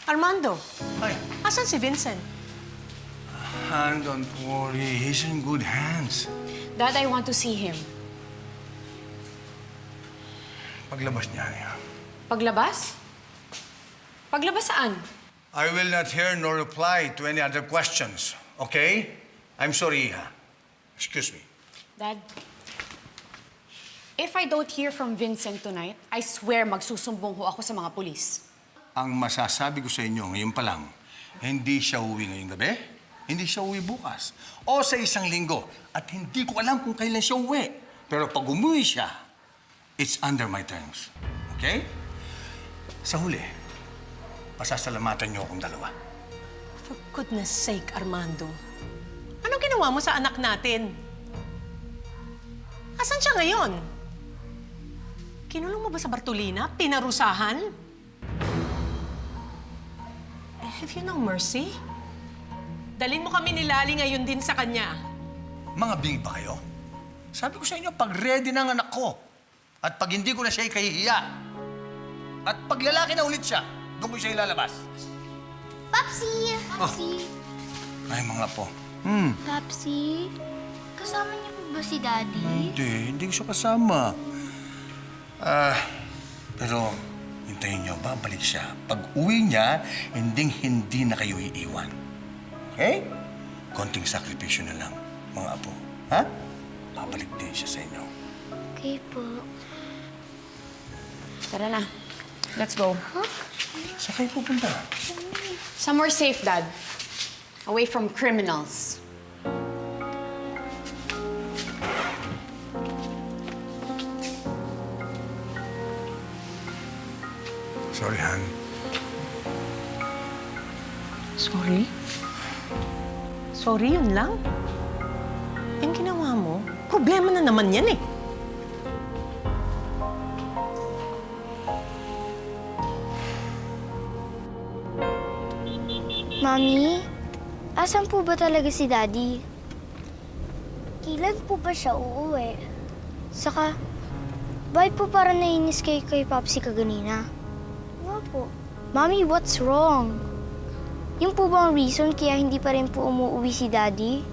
Armando, Ay, asan si Vincent? Han, don't worry. He's in good hands. Dad, I want to see him. Paglabas niya. Paglabas? Paglabas saan? I will not hear nor reply to any other questions, okay? I'm sorry, Iha. Excuse me. Dad, if I don't hear from Vincent tonight, I swear magsusumbong ho ako sa mga pulis. Ang masasabi ko sa inyo ngayon pa lang, hindi siya uwi ngayong gabi, hindi siya uwi bukas, o sa isang linggo, at hindi ko alam kung kailan siya uwi. Pero pag umuwi siya, it's under my terms. Okay? Sa huli, pasasalamatan niyo akong dalawa. For goodness sake, Armando. Anong ginawa mo sa anak natin? Asan siya ngayon? Kinulong mo ba sa Bartolina? Pinarusahan? Have you no mercy? Dalhin mo kami ni Lali ngayon din sa kanya. Mga bingi ba kayo? Sabi ko sa inyo, pag ready na ang anak ko, at pag hindi ko na siya ikahihiya, at pag lalaki na ulit siya, doon ko siya ilalabas. Papsi! Papsi! Ay, mga po. Papsi? Kasama niyo po ba si Daddy? Hindi ko siya kasama. Pero hintayin niyo, babalik siya. Pag uwi niya, hindi na kayo iiwan. Okay? Konting sakripisyo na lang, mga apo. Ha? Babalik din siya sa inyo. Okay po. Tara na. Let's go. Saan kayo pupunta? Somewhere safe, Dad. Away from criminals. Sorry, Han. Sorry? Sorry, yun lang? Yung ginawa mo, problema na naman yan eh. Mami, asan po ba talaga si Daddy? Kailan po ba siya uuwi? Saka, bakit po parang nainis kayo kay Papsi kaganina? Nga po. Mami, what's wrong? Yung po ba ang reason kaya hindi pa rin po umuwi si Daddy?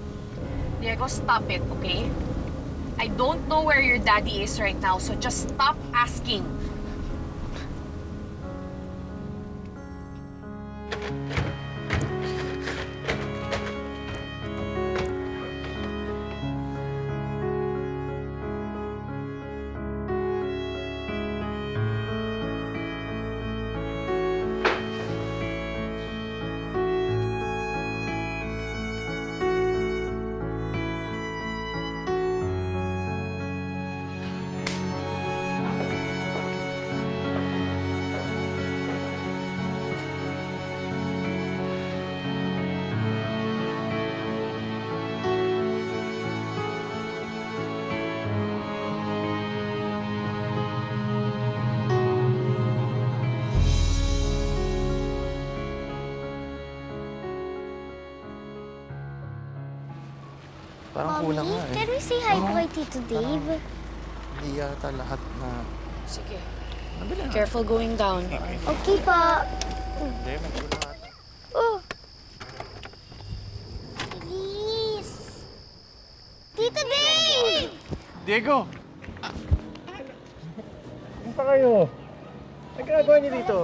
Diego, stop it, okay? I don't know where your daddy is right now, so just stop asking. Parang kulang nga eh. can we say hi to kay Tito Dave? Hindi yata lahat na... Sige. Nabila na. Careful going down. Okay pa. Hindi, may kulang ata. Oh! Please! Tito Dave! Diego! Punta kayo. Ang ginagawa niyo dito?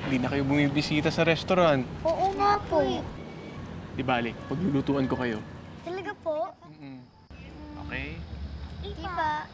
Hindi na kayo bumibisita sa restaurant. Oo nga po. Di bali, paglulutuan ko kayo. Talaga po? Okay? Hindi pa.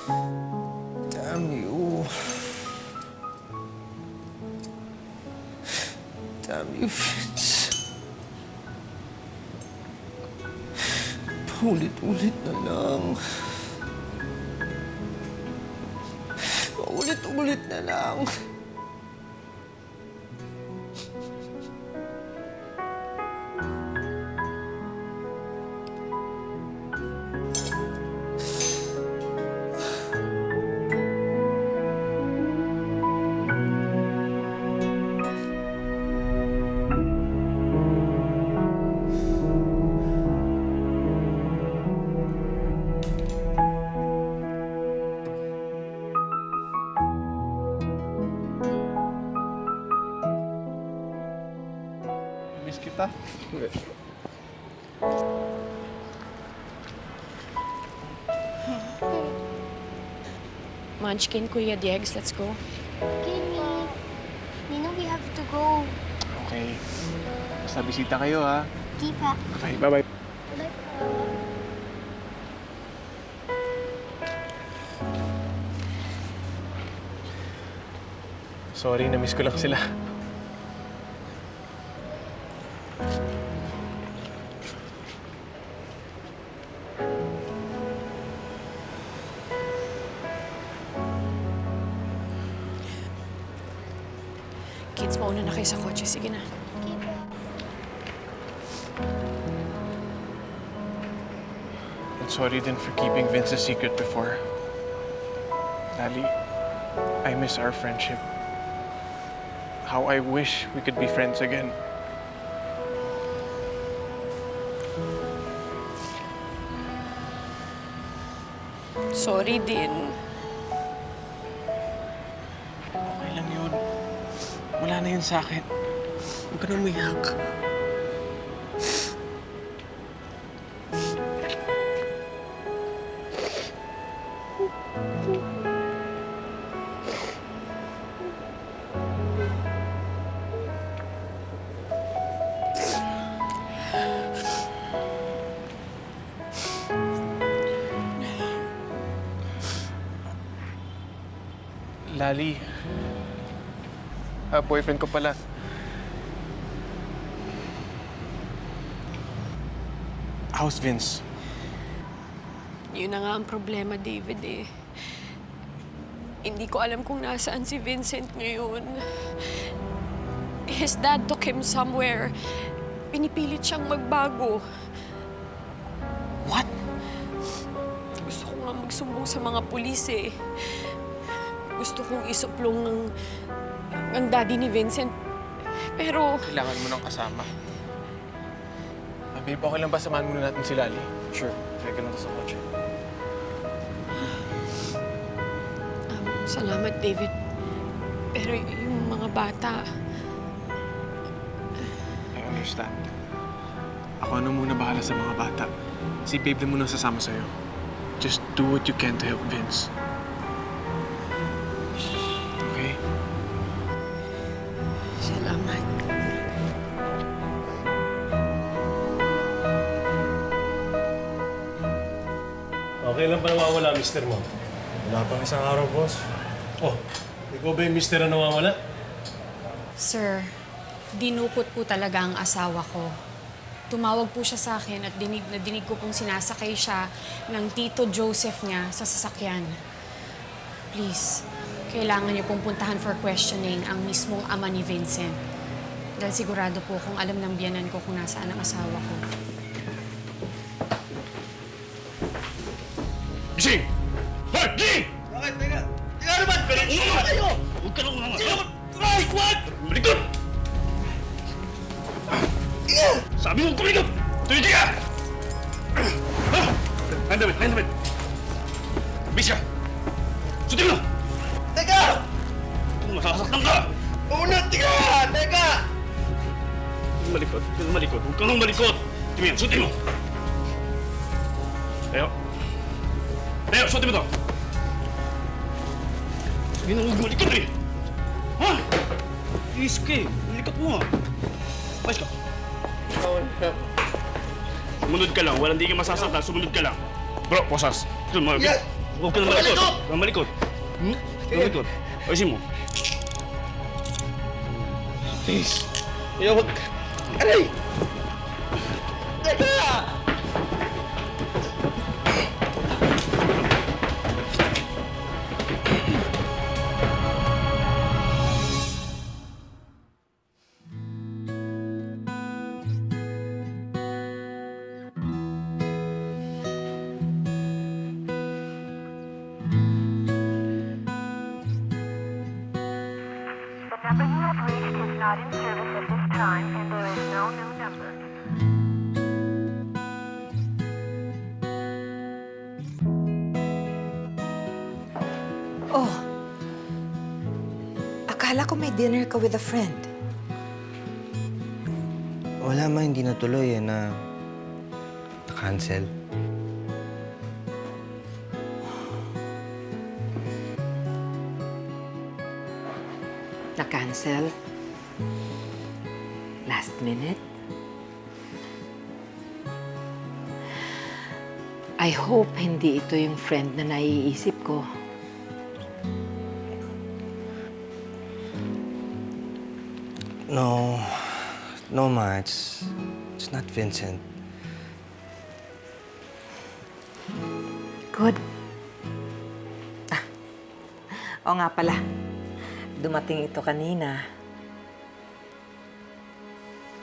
Damn you. Damn you, Vince. Paulit-ulit na lang. Paulit-ulit na lang. Miss kita. Munchkin, Kuya Diegs, let's go. Kenny, Ninong, we have to go. Okay. Basta bisita kayo, ha? Okay pa. Okay, bye-bye. Bye po. Sorry, na-miss ko lang sila. Kids, mauna na kayo sa kotse. Sige na. Okay po. And sorry din for keeping Vince's secret before. Lali, I miss our friendship. How I wish we could be friends again. Sorry din. Okay lang yun. Wala na yun sa akin. Huwag ka na umiyak. Lali. Boyfriend ko pala. How's Vince? Yun na nga ang problema, David, eh. Hindi ko alam kung nasaan si Vincent ngayon. His dad took him somewhere. Pinipilit siyang magbago. What? Gusto ko nga magsumbong sa mga pulis, eh. Gusto kong isuplong ng daddy ni Vincent. Pero Kailangan mo ng kasama. Babe, okay lang ba samahan muna natin si Lali? Sure. Teka lang sa kotse. salamat, David. Pero yung mga bata, I understand. Ako ano muna bahala sa mga bata. Si Babe na muna sasama sa'yo. Just do what you can to help Vince. Okay? salamat. Okay lang ba nawawala, mister mo? Wala pang isang araw, boss. Oh, ikaw ba yung mister na nawawala? Sir, dinukot po talaga ang asawa ko. Tumawag po siya sa akin at dinig ko pong sinasakay siya ng Tito Joseph niya sa sasakyan. Please, kailangan niyo pong puntahan for questioning ang mismong ama ni Vincent. Dahil sigurado po kung alam ng biyanan ko kung nasaan ang asawa ko. Gising! Hoy! Gising! Bakit? Teka! Teka naman! Ulo kayo! Huwag ka nang mga... Ay! What? Malikot! Sabi mo kumigot! Tuloy ka! Hand damit! Bis ka! Sutin mo! Teka! Kung masasaktan ka! Una! Teka! Teka! Malikot! Huwag ka nang malikot! Timiyan, sutin mo! Tayo! Tayo! Sutin mo to! Sabi na huwag malikot eh! Ha? Iis ka eh! Malikot mo ah! Pais ka! Sumunod ka lang. Walang di ka masasaktan. Sumunod ka lang. Bro, posas. Huwag ka na malikot! Malikot! Malikot! Ayusin mo. Please. Kuya, huwag. Aray! Teka! The number you have reached is not in service at this time, and there is no new number. Oh. Akala ko may dinner ka with a friend. Wala ma, hindi natuloy na cancel. Na-cancel? Last minute? I hope hindi ito yung friend na naiisip ko. No. No, ma. It's not Vincent. Good. O nga pala, dumating ito kanina.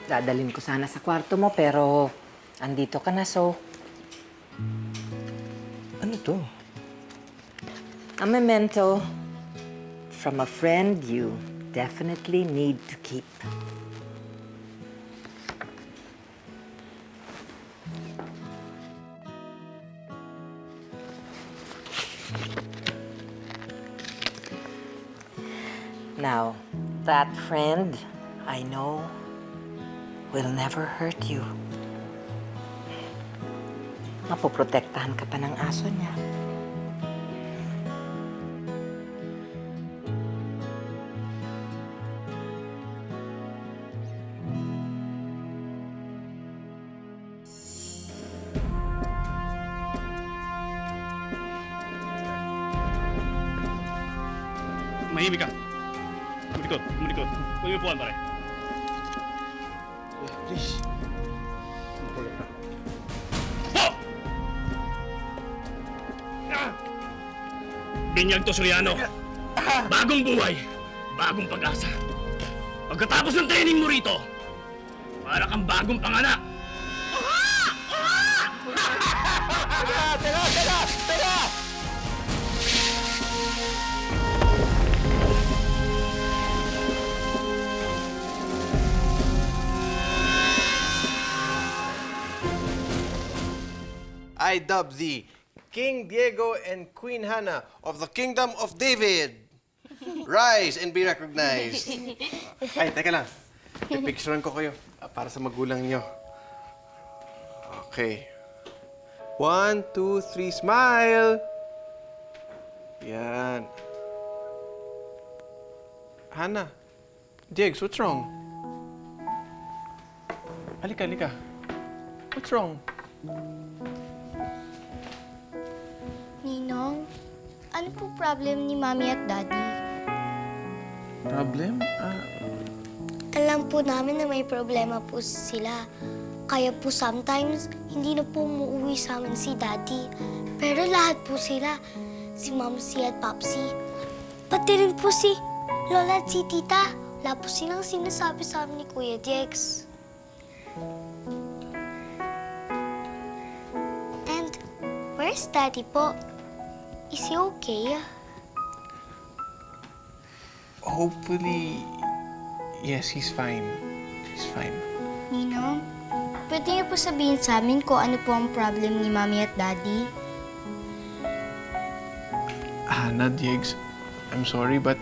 Dadalhin ko sana sa kwarto mo, pero andito ka na, so... Ano to? A memento from a friend you definitely need to keep. Now, that friend, I know, will never hurt you. Mapoprotektahan ka pa ng aso niya. Mahimik ka. Malikot, malikot. Huwag yung upuan, pare. Please. Po! Binyag to, Soriano. Bagong buhay, bagong pag-asa. Pagkatapos ng training mo rito, para kang bagong panganak. Teka! I dub thee King Diego and Queen Hannah of the Kingdom of David. Rise and be recognized. Ay, teka lang. I-picturean ko kayo para sa magulang nyo. Okay. 1, 2, 3, smile! Yan. Hannah. Diggs, what's wrong? Halika, halika. What's wrong? Ninong, ano po problem ni Mami at Daddy? Problem? Alam po namin na may problema po sila. Kaya po sometimes, hindi na po umuwi sa amin si Daddy. Pero lahat po sila, si Mamsi at Popsi. Pati rin po si Lola at si Tita. Wala po silang sinasabi sa amin ni Kuya Jex. And where's Daddy po? Is he okay? Hopefully, yes, he's fine. He's fine. Ninong, pwede niyo po sabihin sa amin kung ano po ang problem ni Mami at Daddy? Hannah, Diggs, I'm sorry, but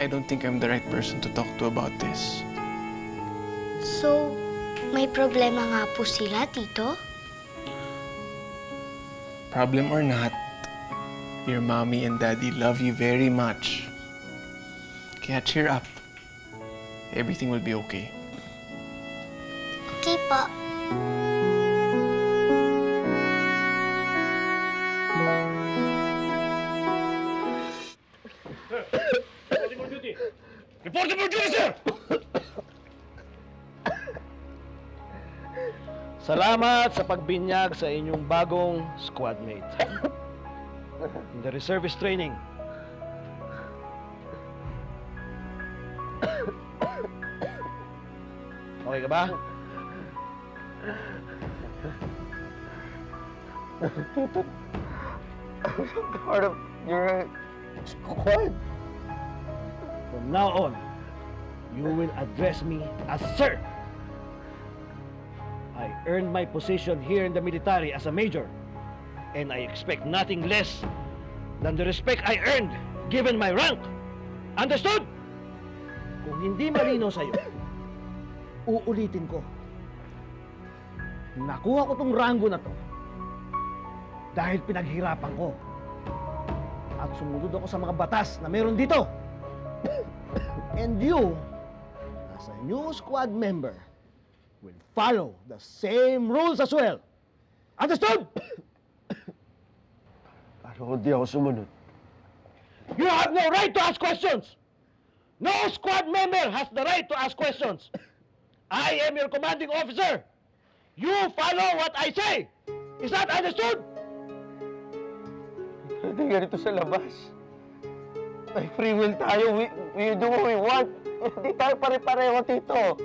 I don't think I'm the right person to talk to about this. So, may problema nga po sila, Tito? Problem or not, your mommy and daddy love you very much. Kaya cheer up. Everything will be okay. Okay po. Reporter for duty, sir! Salamat sa pagbinyag sa inyong bagong squad mate. In the reservist training. Okay ka ba? Part of your squad. From now on, you will address me as sir. I earned my position here in the military as a major, and I expect nothing less than the respect I earned given my rank. Understood? Kung hindi malinaw sa'yo, uulitin ko. Nakuha ko tong ranggo na to dahil pinaghirapan ko at sumunod ako sa mga batas na meron dito. And you, as a new squad member, will follow the same rules as well. Understood? Paano hindi ako sumunod? You have no right to ask questions. No squad member has the right to ask questions. I am your commanding officer. You follow what I say. Is that understood? Hindi ganito sa labas. May free will tayo. We do what we want. Hindi tayo pare-pareho dito.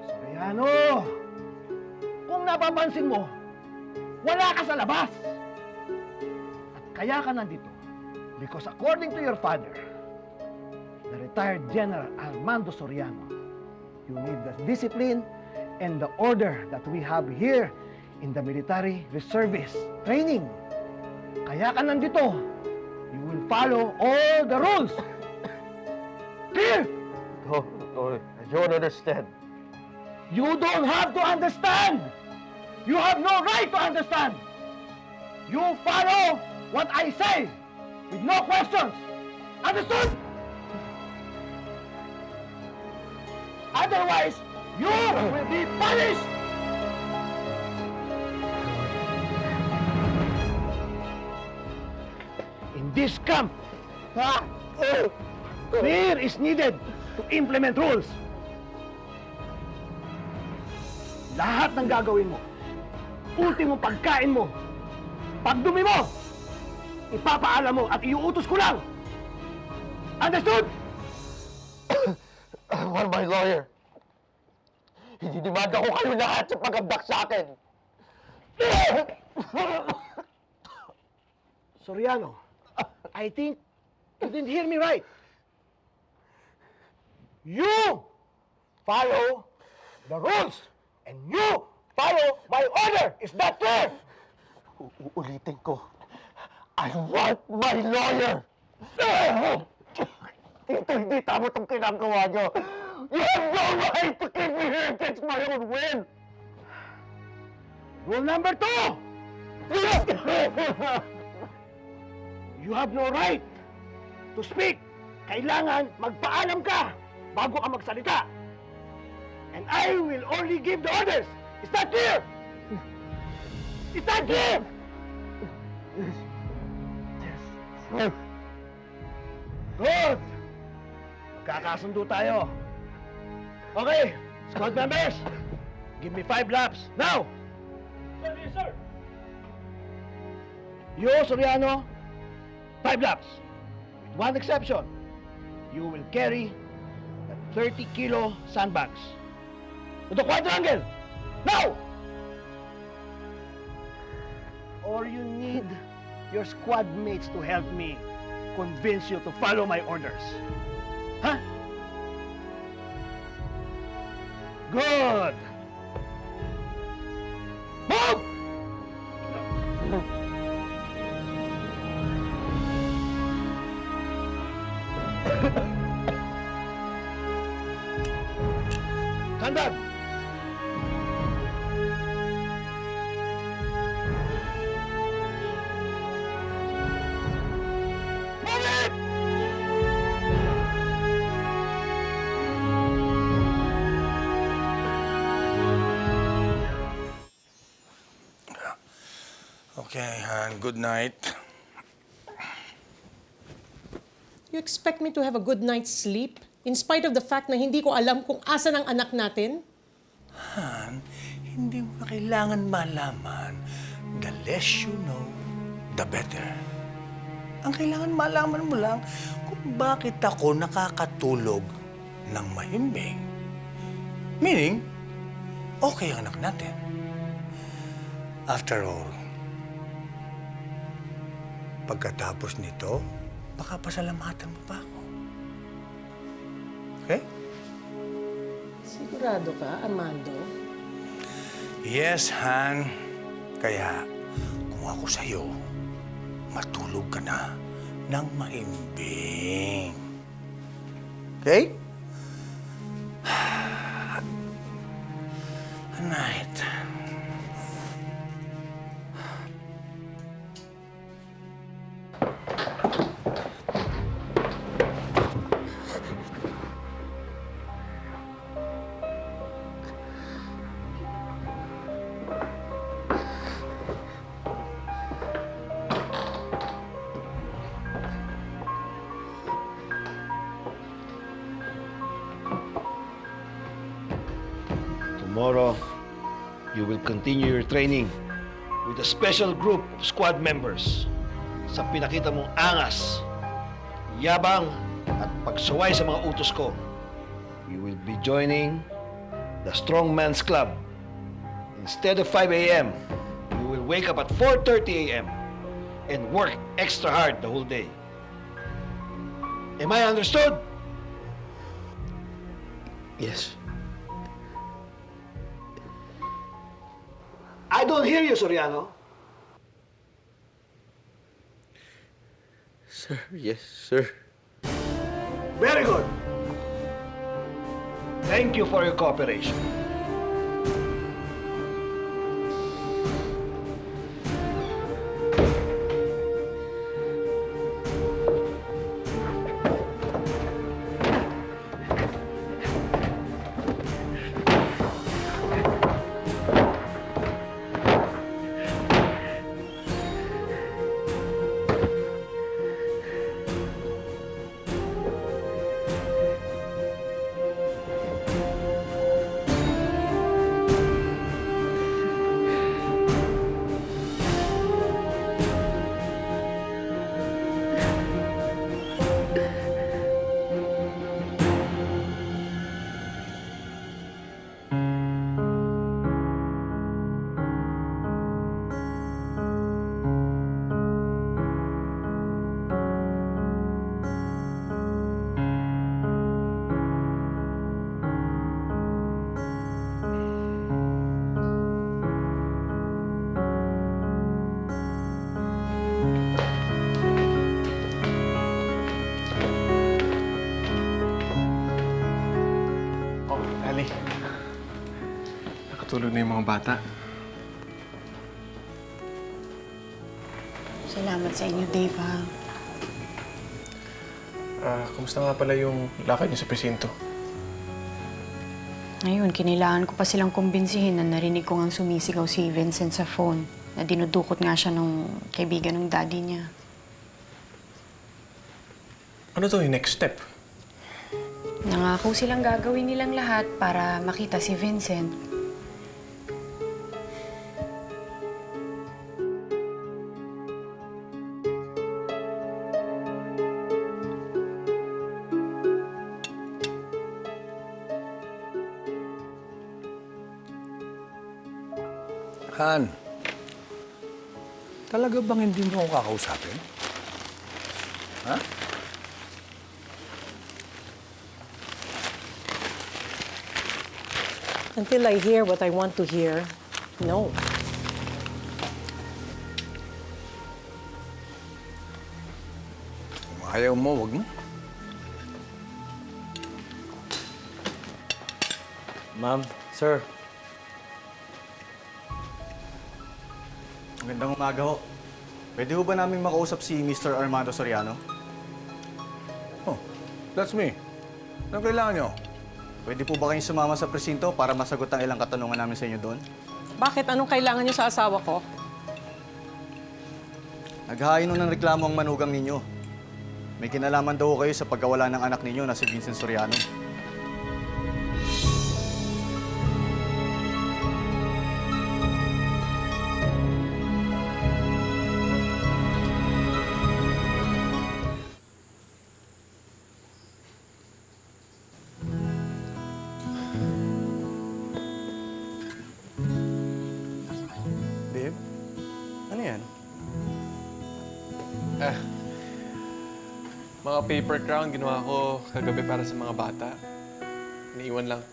Soriano, kung napapansin mo, wala ka sa labas. At kaya ka nandito because according to your father, the retired General Armando Soriano, you need the discipline and the order that we have here in the military reservist training. Kaya ka nandito. You will follow all the rules. Clear? No, I don't understand. You don't have to understand. You have no right to understand. You follow what I say with no questions. Understood? Otherwise, you will be punished. In this camp, fear is needed to implement rules. Lahat ng gagawin mo, ultimo pagkain mo, pagdumi mo, ipapaalam mo at iuutos ko lang. Understood? I want my lawyer. Hididimanda ko kayo lahat sa pag-abdak sa akin. Soriano, I think you didn't hear me right. You follow the rules and you follow my order. Is that clear? Uulitin ko. I want my lawyer. Tito, hindi tama itong ginagawa nyo. You have no right to keep me here against my own will. Rule number 2. You have no right to speak. Kailangan magpaalam ka bago ka magsalita. And I will only give the orders. Is that clear? Is that clear? Good. Magkakasundo tayo. Okay, squad members, give me 5 laps. Now! Sir, yes, sir. You, Soriano, 5 laps. With one exception. You will carry the 30-kilo sandbags to the quadrangle. Now! Or you need your squad mates to help me convince you to follow my orders. Huh? Good. Move! Sandbag! Move it! Okay, Han, good night. You expect me to have a good night's sleep In spite of the fact na hindi ko alam kung asan ang anak natin? Han, hindi mo na kailangan malaman. The less you know, the better. Ang kailangan malaman mo lang kung bakit ako nakakatulog ng mahimbing. Meaning, okay ang anak natin. After all, pagkatapos nito, baka pasalamatan mo pa ako. Okay? Sigurado ka, Armando? Yes, Han. Kaya, kung ako sa'yo, matulog ka na ng mahimbing. Okay? Good night. Tomorrow, you will continue your training with a special group of squad members sa pinakita mong angas, yabang at pagsuway sa mga utos ko. You will be joining the Strongman's Club. Instead of 5 a.m., you will wake up at 4:30 a.m. and work extra hard the whole day. Am I understood? Yes. I don't hear you, Soriano. Sir, yes, sir. Very good. Thank you for your cooperation. Ali, nakatulog na yung mga bata. Salamat sa inyo, Dave, ha? Kumusta nga pala yung lakad niyo sa presinto? Ngayon, kinailangan ko pa silang kumbinsihin na narinig ko ngang sumisigaw si Vincent sa phone na dinudukot nga siya ng kaibigan ng daddy niya. Ano to yung next step? Nangako silang gagawin nilang lahat para makita si Vincent. Han, talaga bang hindi mo ako kakausapin? Ha? Until I hear what I want to hear, no. Kung ayaw mo, wag mo. Ma'am, sir. Magandang umaga ho. Pwede ho ba namin makausap si Mr. Armando Soriano? Oh, that's me. Anong kailangan nyo? Pwede po ba kayong sumama sa presinto para masagot ang ilang katanungan namin sa inyo doon? Bakit? Anong kailangan niyo sa asawa ko? Naghahain nun ng reklamo ang manugang ninyo. May kinalaman daw kayo sa pagkawala ng anak ninyo na si Vincent Soriano. Babe? Ano yan? Mga paper crown ginawa ko kagabi para sa mga bata. Iniiwan lang.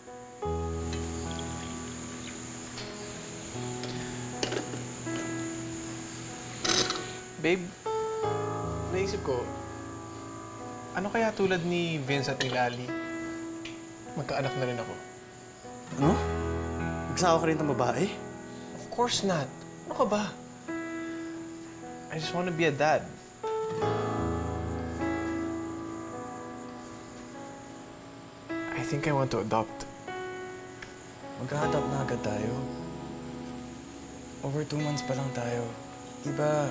Babe, naisip ko, ano kaya tulad ni Vince at ni Lali? Magkaanak na rin ako. Ano? Magsawa ka rin ng babae? Of course not. Ano ka ba? I just want to be a dad. I think I want to adopt. Mag-a-adopt na agad tayo. Over 2 months pa lang tayo. Di ba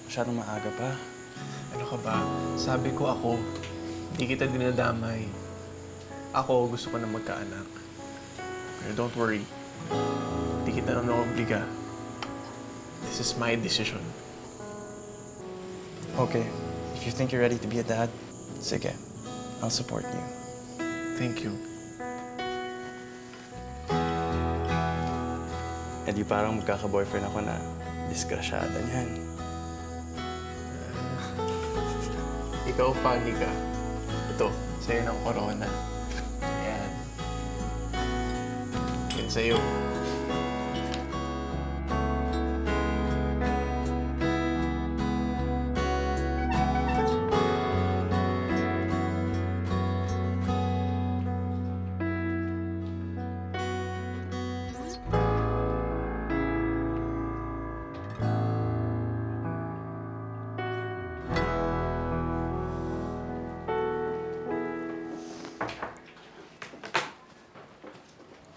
masyadong maaga pa? Ano ka ba? Sabi ko ako, di kita dinadamay. Ako, gusto ko na magkaanak. Pero don't worry. Di kita na naobliga. This is my decision. Okay. If you think you're ready to be a dad, sige. I'll support you. Thank you. Eh di parang magkaka-boyfriend ako na disgrasyada niyan. Ikaw, funny ka. Ito, sa'yo ng corona. Ayan. Yan sa'yo.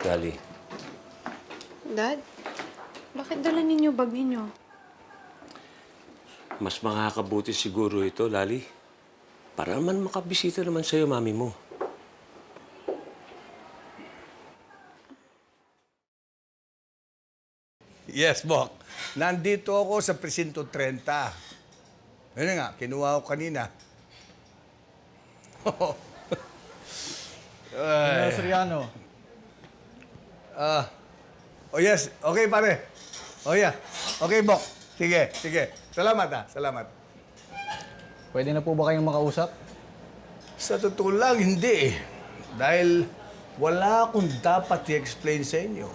Lali. Dad, bakit dala ninyo bag ninyo? Mas makakabuti siguro ito, Lali. Para naman makabisita naman sa'yo, mami mo. Yes, Bok. Nandito ako sa Presinto 30. Ano nga, kinuha ko kanina. General Soriano. Oh yes, okay pare. Oh yeah. Okay, Bok. Sige, sige. Salamat salamat. Pwede na po ba kayong makausap? Sa totoo lang, hindi eh. Dahil wala akong dapat i-explain sa inyo.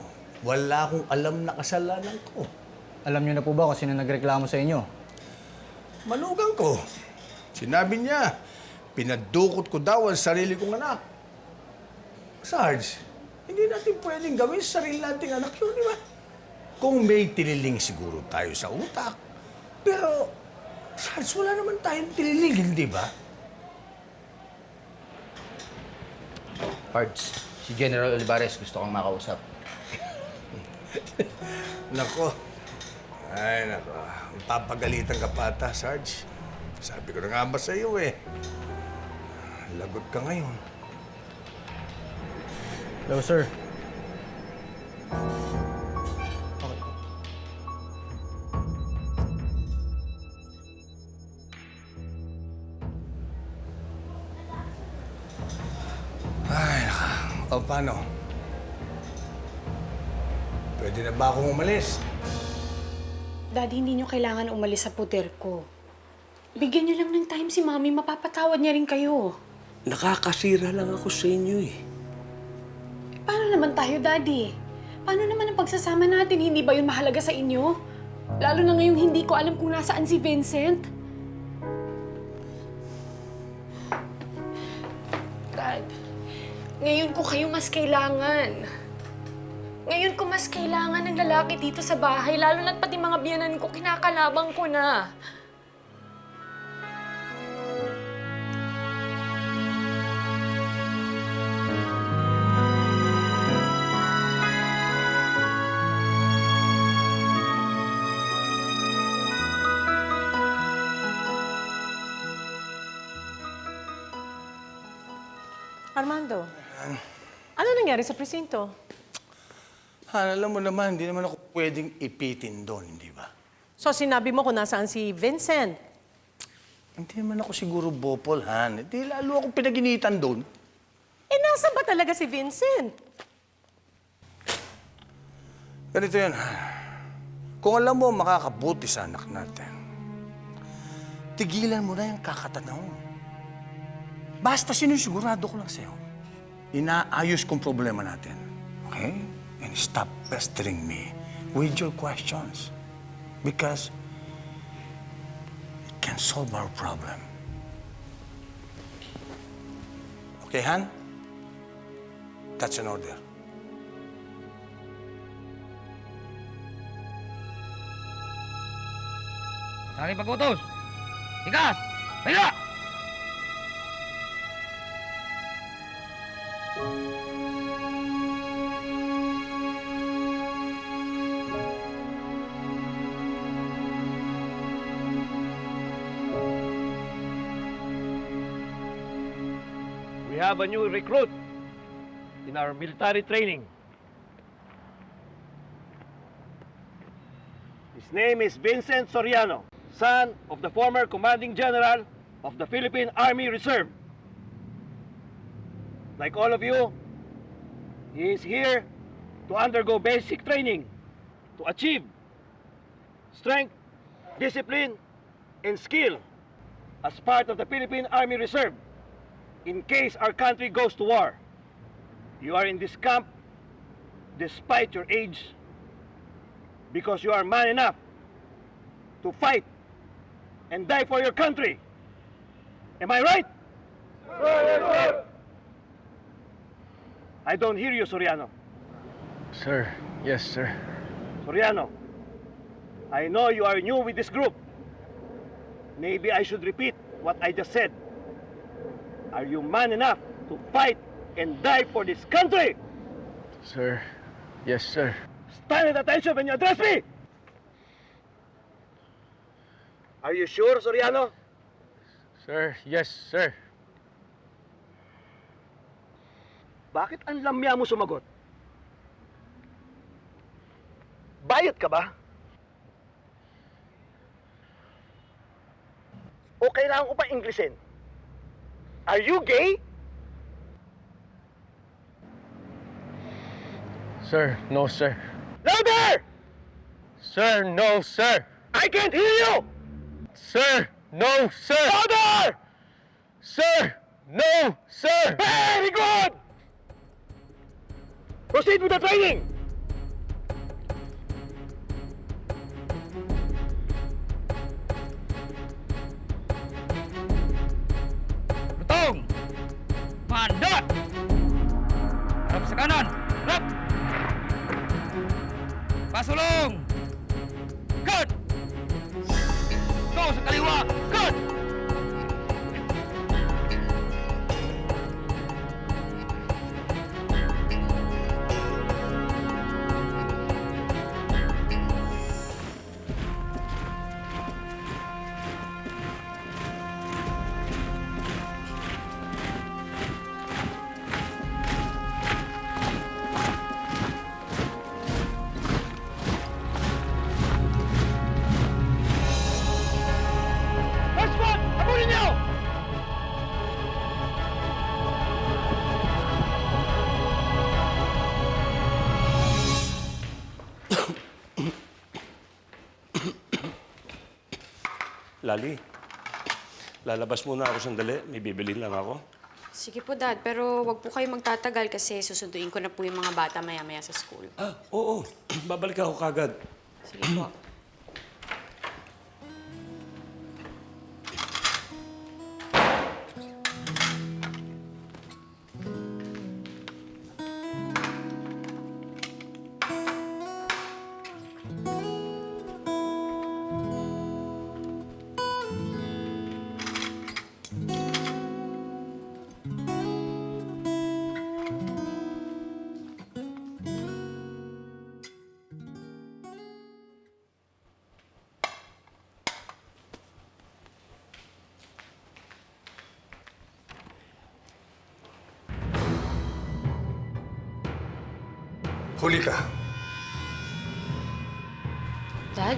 Wala akong alam na kasalanan ko. Alam niyo na po ba kung sino nagreklamo sa inyo? Manugang ko. Sinabi niya, pinadukot ko daw ang sarili kong anak. Sarge, hindi natin pwedeng gawin sa sarili nating anak yun, di ba? Kung may tiniling siguro tayo sa utak. Pero, Sarge, wala naman tayong tiniling, di ba? Pards, si General Olivares gusto kong makausap. Nako. Ay, nako. Papagalitan ka pa ata, Sarge. Sabi ko na nga ba sa iyo eh. Lagot ka ngayon. Hello, sir. Ay, o paano? Pwede na ba akong umalis? Daddy, hindi nyo kailangan umalis sa puder ko. Bigyan nyo lang ng time si Mami, mapapatawad niya rin kayo. Nakakasira lang ako sa inyo eh. Paano naman tayo, Daddy? Paano naman ang pagsasama natin? Hindi ba yun mahalaga sa inyo? Lalo na ngayong hindi ko alam kung nasaan si Vincent. Dad, ngayon ko kayo mas kailangan. Ngayon ko mas kailangan ng lalaki dito sa bahay, lalo na't pati mga biyanan ko, kinakalabang ko na. Armando, ano nangyari sa presinto? Han, alam mo naman, hindi naman ako pwedeng ipitin doon, hindi ba? So sinabi mo kung nasaan si Vincent? Hindi naman ako siguro bopol, Han. Hindi lalo ako pinaginitan doon. Eh, nasa ba talaga si Vincent? Ganito yan, Han. Kung alam mo makakabuti sa anak natin, tigilan mo na yung kakatanaw. Basta sinusigurado ko lang sa'yo. Inaayos kong problema natin. Okay? And stop pestering me with your questions. Because it can solve our problem. Okay, Han? That's an order. Sari pag-utos! Tigas! Kaya! We have a new recruit in our military training. His name is Vincent Soriano, son of the former commanding general of the Philippine Army Reserve. Like all of you, he is here to undergo basic training to achieve strength, discipline, and skill as part of the Philippine Army Reserve in case our country goes to war. You are in this camp despite your age because you are man enough to fight and die for your country. Am I right? I don't hear you, Soriano. Sir, yes, sir. Soriano, I know you are new with this group. Maybe I should repeat what I just said. Are you man enough to fight and die for this country? Sir, yes, sir. Stand at attention when you address me! Are you sure, Soriano? Sir, yes, sir. Bakit ang lamya mo sumagot? Bayad ka ba? O kailangan ko pa Englishin? Are you gay? Sir, no, sir. Louder! Sir, no, sir. I can't hear you! Sir, no, sir. Louder! Sir, no, sir. Very good! Proceed with the training! Lutong! Manda! Harap sa kanan! Harap! Pasulong! Good! Ito sa kaliwa! Good! First one! Abulin niyo! Lali, lalabas muna ako sandali. May bibilin lang ako. Sige po, Dad. Pero wag po kayo magtatagal kasi susunduin ko na po yung mga bata maya-maya sa school. Ah, oo. Babalik ako kagad. Sige po. Huli ka. Dad?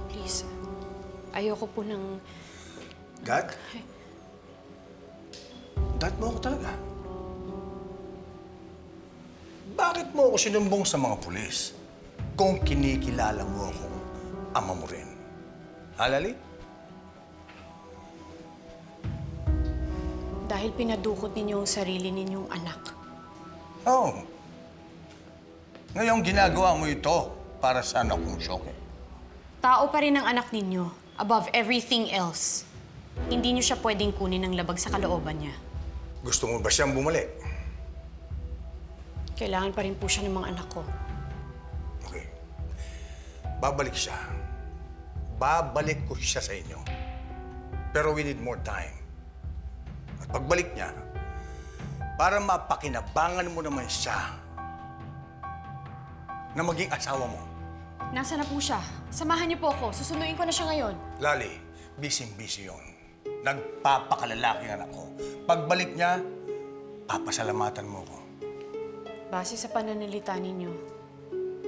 Please, ayoko po ng... Dad? Dad mo ako talaga. Bakit mo ako sinumbong sa mga pulis kung kinikilala mo akong ama mo rin? Lali? Dahil pinadukot ninyo ang sarili ninyong anak. Oo. Ngayong ginagawa mo ito para sana akong syoke. Tao pa rin ang anak ninyo, above everything else. Hindi niyo siya pwedeng kunin ng labag sa kalooban niya. Gusto mo ba siyang bumalik? Kailangan pa rin po siya ng mga anak ko. Okay. Babalik siya. Babalik ko siya sa inyo. Pero we need more time. At pagbalik niya, para mapakinabangan mo naman siya na maging asawa mo. Nasaan na po siya? Samahan niyo po ako. Susunduin ko na siya ngayon. Lali, busy-busy yun. Nagpapakalalaki ang anak ko. Pagbalik niya, papasalamatan mo ko. Base sa pananalita ninyo,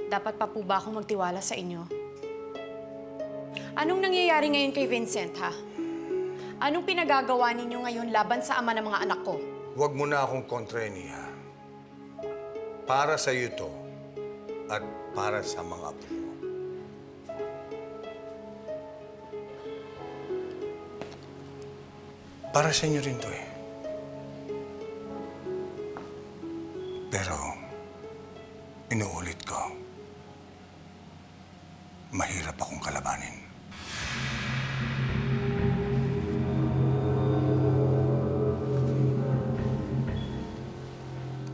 dapat pa po ba akong magtiwala sa inyo? Anong nangyayari ngayon kay Vincent, ha? Anong pinagagawa ninyo ngayon laban sa ama ng mga anak ko? Huwag mo na akong kontrahin, Iha. Para sa iyo to at para sa mga apo mo. Para sa inyo rin to eh. Pero, inuulit ko, mahirap akong kalabanin.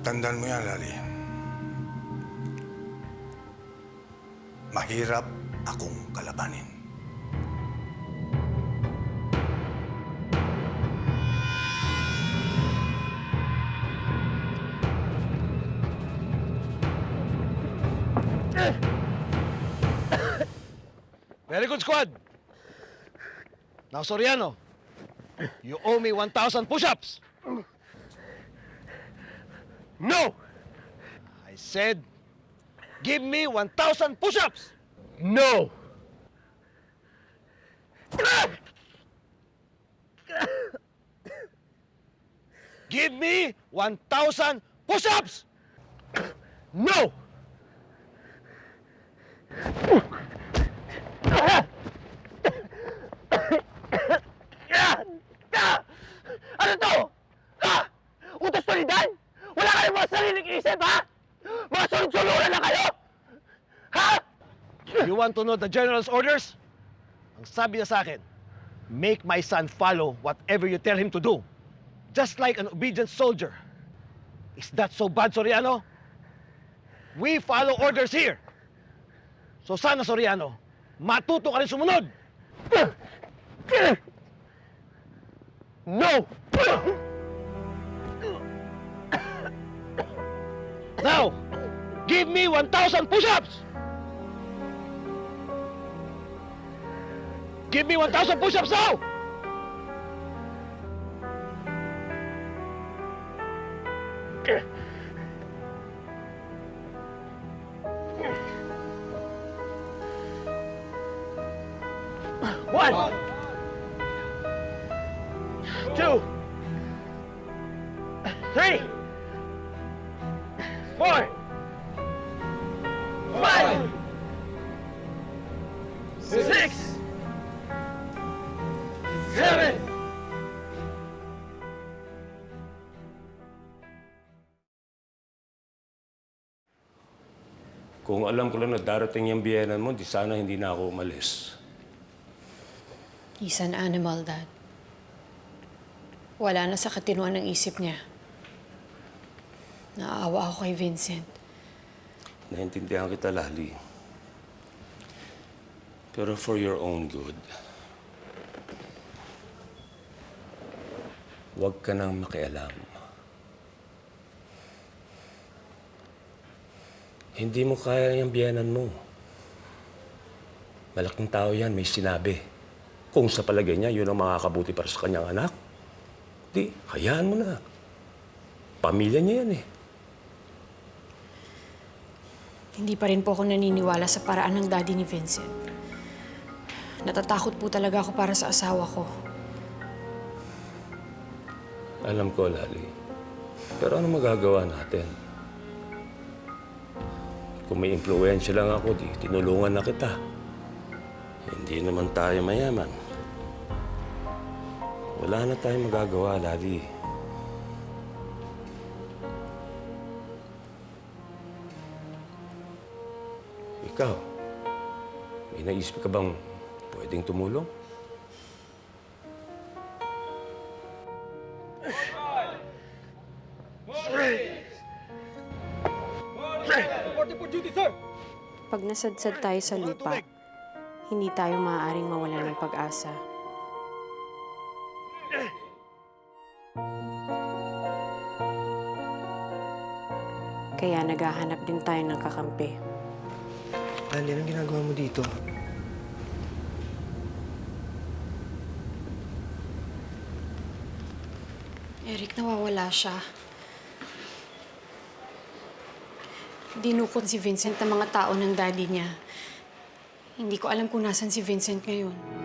Tandaan mo yan, Lali. Mahirap akong kalabanin. Very good, squad. Now, Soriano, you owe me 1,000 push-ups. No! I said, give me 1,000 push-ups. No! Give me 1,000 push-ups. No! Ano to? Utos tulidan? Wala kayong mga sariling isip, ha? Mga sunod-suluran na kayo! Ha? You want to know the general's orders? Ang sabi niya sa akin, make my son follow whatever you tell him to do. Just like an obedient soldier. Is that so bad, Soriano? We follow orders here. So sana, Soriano, matuto ka rin sumunod. No! Now, give me 1,000 push-ups! Give me 1,000 push-ups now! One, 2, 3, 4, 5, 6, 7. Kung alam ko lang na darating yung biyenan mo, di sana hindi na ako umalis. He's an animal, Dad. Wala na sa katinuan ng isip niya. Naaawa ako kay Vincent. Naintindihan kita, Lali. Pero for your own good, huwag ka nang makialam. Hindi mo kaya yung biyanan mo. Malaking tao yan, may sinabi. Kung sa palagay niya, yun ang makakabuti para sa kanyang anak, di, hayaan mo na. Pamilya niya yan eh. Hindi pa rin po ako naniniwala sa paraan ng daddy ni Vincent. Natatakot po talaga ako para sa asawa ko. Alam ko, Lali. Pero ano magagawa natin? Kung may impluwensya lang ako, di tinulungan na kita. Hindi naman tayo mayaman. Wala na tayong magagawa, Lali. Ikaw, may naisip ka bang pwedeng tumulong? Pag nasadsad tayo sa lupa, hindi tayo maaaring mawalan ng pag-asa. Kaya naghahanap din tayo ng kakampi. Ali, anong ginagawa mo dito? Eric, nawawala siya. Dinukot si Vincent ng mga tao ng daddy niya. Hindi ko alam kung nasan si Vincent ngayon.